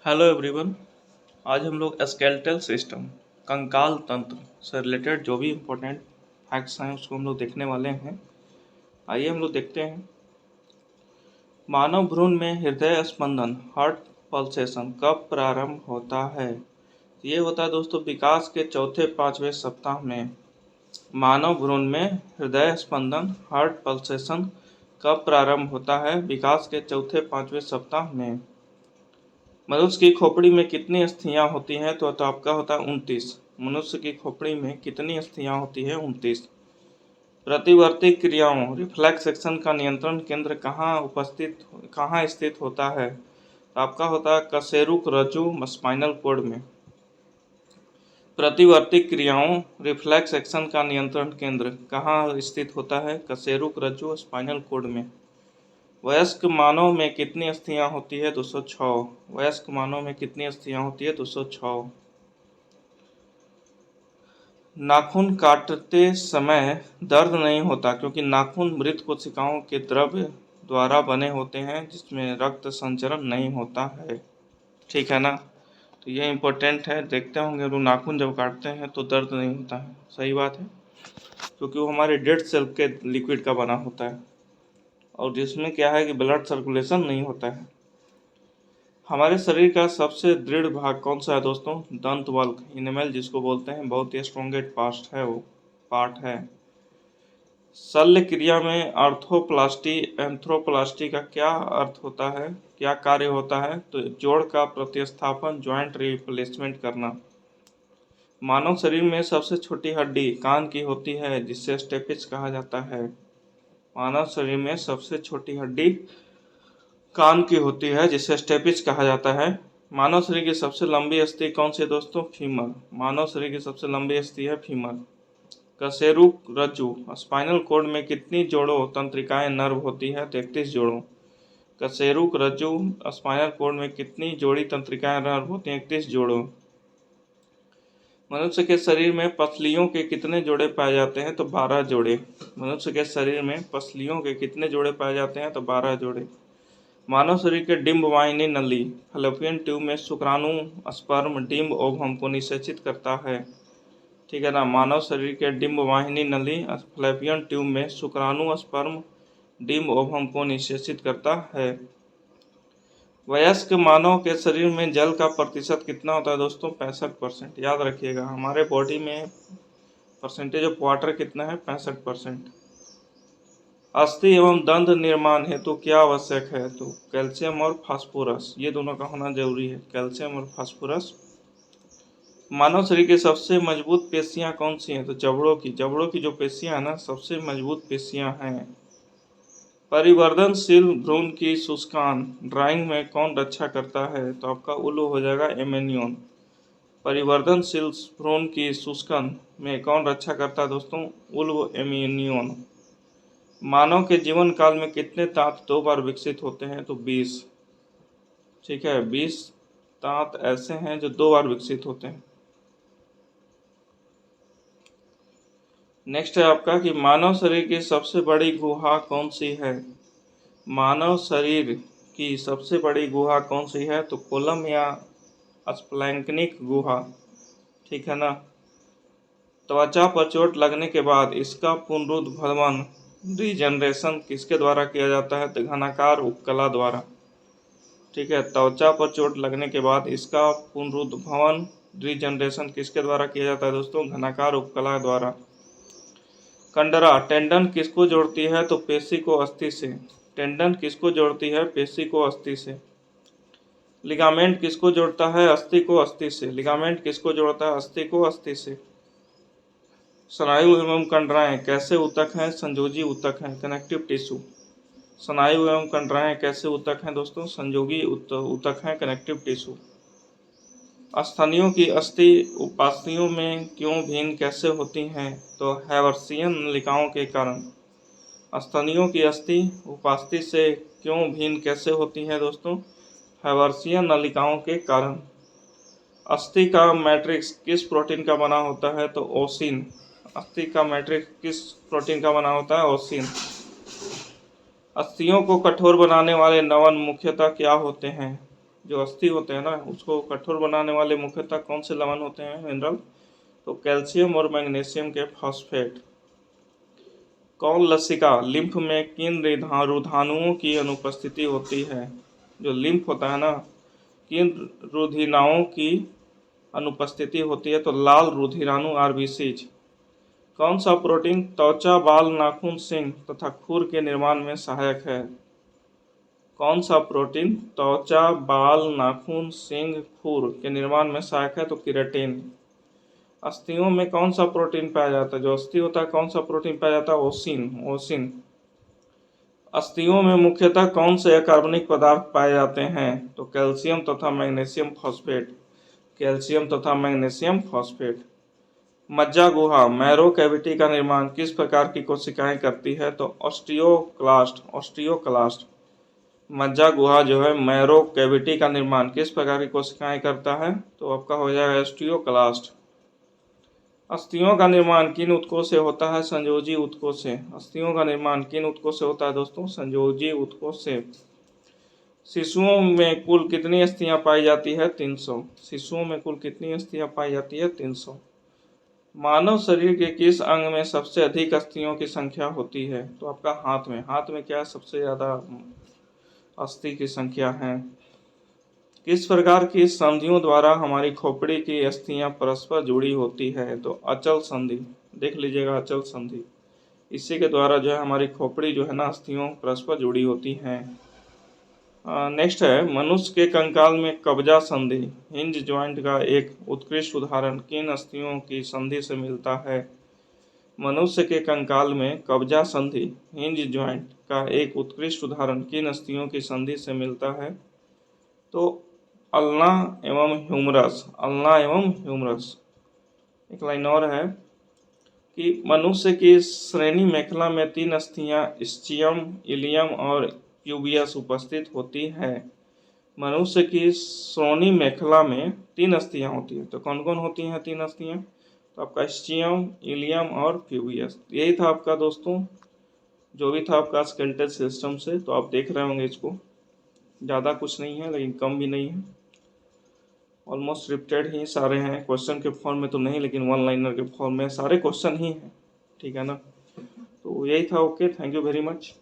Hello everyone. आज हम लोग स्केलेटल सिस्टम कंकाल तंत्र से रिलेटेड जो भी इम्पोर्टेंट फैक्ट्स हैं उसको हम लोग देखने वाले हैं। आइए हम लोग देखते हैं। मानव भ्रूण में हृदय स्पंदन हार्ट पल्सेशन कब प्रारंभ होता है? ये होता है दोस्तों विकास के चौथे पाँचवें सप्ताह में। मानव भ्रूण में हृदय स्पंदन हार्ट पल्सेशन कब प्रारंभ होता है? विकास के चौथे पाँचवें सप्ताह में। मनुष्य की खोपड़ी में कितनी अस्थियां होती हैं? तो आपका होता है 29। मनुष्य की खोपड़ी में कितनी अस्थियां होती है? 29। प्रतिवर्ती क्रियाओं रिफ्लेक्स एक्शन का नियंत्रण केंद्र कहाँ स्थित होता है? तो आपका होता है कशेरुक रज्जु स्पाइनल कॉर्ड में। प्रतिवर्ती क्रियाओं रिफ्लेक्स एक्शन का नियंत्रण केंद्र कहाँ स्थित होता है? कशेरुक रज्जु स्पाइनल कॉर्ड में। वयस्क मानव में कितनी अस्थियां होती है? 206। वयस्क मानव में कितनी अस्थियां होती है? 206। नाखून काटते समय दर्द नहीं होता क्योंकि नाखून मृत कोशिकाओं के द्रव्य द्वारा बने होते हैं जिसमें रक्त संचरण नहीं होता है। ठीक है ना? तो ये इम्पोर्टेंट है। देखते होंगे लोग नाखून जब काटते हैं तो दर्द नहीं होता है। सही बात है, क्योंकि वो हमारे डेड सेल के लिक्विड का बना होता है और जिसमें क्या है कि ब्लड सर्कुलेशन नहीं होता है। हमारे शरीर का सबसे दृढ़ भाग कौन सा है दोस्तों? दंत वल्क इनेमल जिसको बोलते हैं। बहुत ही स्ट्रॉन्गेस्ट पार्ट है। शल्य क्रिया में आर्थोप्लास्टी एंथ्रोप्लास्टी का क्या अर्थ होता है, क्या कार्य होता है? तो जोड़ का प्रतिस्थापन जॉइंट रिप्लेसमेंट करना। मानव शरीर में सबसे छोटी हड्डी कान की होती है जिसे स्टेपिस कहा जाता है। मानव शरीर में सबसे छोटी हड्डी कान की होती है जिसे स्टेपिस कहा जाता है। मानव शरीर की सबसे लंबी अस्थि कौन सी है दोस्तों? फीमर। मानव शरीर की सबसे लंबी अस्थि है फीमर। कशेरुक रज्जु स्पाइनल कॉर्ड में कितनी जोड़ों तंत्रिकाएं नर्व होती है? 33 जोड़ों। कशेरुक रज्जु स्पाइनल कॉर्ड में कितनी जोड़ी तंत्रिकाएं नर्व होती हैं? 31 जोड़ों। मनुष्य के शरीर में पसलियों के कितने जोड़े पाए जाते हैं? तो 12 जोड़े। मनुष्य के शरीर में पसलियों के कितने जोड़े पाए जाते हैं? तो 12 जोड़े। मानव शरीर के डिंब वाहिनी नली फैलोपियन ट्यूब में शुक्राणु स्पर्म डिंब ओवम को निषेचित करता है। ठीक है ना? मानव शरीर के डिंब वाहिनी नली फैलोपियन ट्यूब में शुक्राणु स्पर्म डिंब ओवम को निषेचित करता है। वयस्क मानव के शरीर में जल का प्रतिशत कितना होता है दोस्तों? 65%। याद रखिएगा, हमारे बॉडी में परसेंटेज ऑफ वाटर कितना है? 65%। अस्थि एवं दंत निर्माण हेतु क्या आवश्यक है? तो कैल्शियम और फास्फोरस, ये दोनों का होना जरूरी है, कैल्शियम और फास्फोरस। मानव शरीर की सबसे मजबूत पेशियां कौन सी हैं? तो जबड़ों की जो पेशियां हैं ना, सबसे मजबूत पेशियां हैं। परिवर्धनशील भ्रूण की शुष्कान ड्राइंग में कौन रक्षा करता है? तो आपका उल्लू हो जाएगा एमेनियन। परिवर्धनशील भ्रूण की शुष्कन में कौन रक्षा करता है दोस्तों? उल्व एमेनियन। मानव के जीवन काल में कितने दांत 2 बार विकसित होते हैं? तो 20। ठीक है, 20 दांत ऐसे हैं जो 2 बार विकसित होते हैं। नेक्स्ट है आपका कि मानव शरीर की सबसे बड़ी गुहा कौन सी है? मानव शरीर की सबसे बड़ी गुहा कौन सी है? तो कोलम या स्प्लैंक्निक गुहा। ठीक है ना? त्वचा पर चोट लगने के बाद इसका पुनरुद्भवन रीजनरेशन किसके द्वारा किया जाता है? तो घनाकार उपकला द्वारा। ठीक है, त्वचा पर चोट लगने के बाद इसका पुनरुद्भवन रीजनरेशन किसके द्वारा किया जाता है दोस्तों? घनाकार उपकला द्वारा। कंडरा टेंडन किसको जोड़ती है? तो पेशी को अस्थि से। टेंडन किसको जोड़ती है? पेशी को अस्थि से। लिगामेंट किसको जोड़ता है? अस्थि को अस्थि से। लिगामेंट किसको जोड़ता है? अस्थि को अस्थि से। स्नायु एवं कंडराएं कैसे ऊतक हैं? संयोजी ऊतक हैं, कनेक्टिव टिश्यू। स्नायु एवं कंडराएं कैसे ऊतक हैं दोस्तों? संयोगी ऊतक हैं, कनेक्टिव टिश्यू। स्तनियों की अस्थि उपास्थियों में क्यों भिन्न कैसे होती हैं? तो हैवर्सियन नलिकाओं के कारण। स्तनियों की अस्थि उपास्थि से क्यों भिन्न कैसे होती हैं दोस्तों? हैवर्सियन नलिकाओं के कारण। अस्थि का मैट्रिक्स किस प्रोटीन का बना होता है? तो ओसिन। अस्थि का मैट्रिक्स किस प्रोटीन का बना होता है? ओसिन। अस्थियों को कठोर बनाने वाले नवन मुख्यतः क्या होते हैं? जो अस्थि होते हैं ना उसको कठोर बनाने वाले मुख्यतः कौन से लवण होते हैं, मिनरल? तो कैल्शियम और मैग्नीशियम के फॉस्फेट। कौन लसिका लिम्फ में किन रुधानुओं की अनुपस्थिति होती है? जो लिम्फ होता है ना, किन रुधिनाओं की अनुपस्थिति होती है? तो लाल रुधिराणु आरबीसीज। कौन सा प्रोटीन त्वचा, बाल, नाखून, सींग तथा खुर के निर्माण में सहायक है? कौन सा प्रोटीन त्वचा, बाल, नाखून, सींग, खुर के निर्माण में सहायक है? तो केराटिन। अस्थियों में कौन सा प्रोटीन पाया जाता है? जो अस्थि होता है कौन सा प्रोटीन पाया जाता है? ओसिन। अस्थियों में मुख्यतः कौन से अकार्बनिक पदार्थ पाए जाते हैं? तो कैल्शियम तथा मैग्नीशियम फॉस्फेट। कैल्शियम तथा मैग्नीशियम फॉस्फेट। मज्जा गुहा, मैरो कैविटी का निर्माण किस प्रकार की कोशिकाएं करती है? तो ऑस्टियोक्लास्ट। मज्जा गुहा जो है मैरो कैविटी का निर्माण किस प्रकार की कोशिकाएं करता है? तो आपका हो जाएगा ऑस्टियोक्लास्ट। अस्थियों का निर्माण किन ऊतकों से होता है? संयोजी ऊतकों से। अस्थियों का निर्माण किन ऊतकों से होता है दोस्तों? संयोजी ऊतकों से। शिशुओं में कुल कितनी अस्थियां पाई जाती है? 300। शिशुओं में कुल कितनी अस्थियां पाई जाती है? 300। मानव शरीर के किस अंग में सबसे अधिक अस्थियों की संख्या होती है? तो आपका हाथ में। हाथ में क्या सबसे ज़्यादा अस्थि की संख्या है? किस प्रकार की संधियों द्वारा हमारी खोपड़ी की अस्थियां परस्पर जुड़ी होती है? तो अचल संधि। देख लीजिएगा, अचल संधि। इसी के द्वारा जो है हमारी खोपड़ी जो है ना अस्थियों परस्पर जुड़ी होती हैं। नेक्स्ट है, मनुष्य के कंकाल में कब्जा संधि हिंज ज्वाइंट का एक उत्कृष्ट उदाहरण किन अस्थियों की संधि से मिलता है? मनुष्य के कंकाल में कब्जा संधि हिंज ज्वाइंट का एक उत्कृष्ट उदाहरण किन अस्थियों की संधि से मिलता है? तो अल्ना एवं ह्यूमरस। अल्ना एवं ह्यूमरस। एक लाइन और है कि मनुष्य की श्रेणी मेखला में 3 अस्थियां स्चियम, इलियम और प्यूबियस उपस्थित होती है। मनुष्य की श्रोणि मेखला में 3 अस्थियां होती है। तो कौन कौन होती हैं 3 अस्थियां? तो आपका स्चियम, इलियम और प्यूबियस। यही था आपका दोस्तों, जो भी था आपका स्केलेटल सिस्टम से। तो आप देख रहे होंगे इसको, ज़्यादा कुछ नहीं है लेकिन कम भी नहीं है, ऑलमोस्ट रिपीटेड ही सारे हैं। क्वेश्चन के फॉर्म में तो नहीं लेकिन वन लाइनर के फॉर्म में सारे क्वेश्चन ही हैं, ठीक है ना। तो यही था। Okay, thank you very much.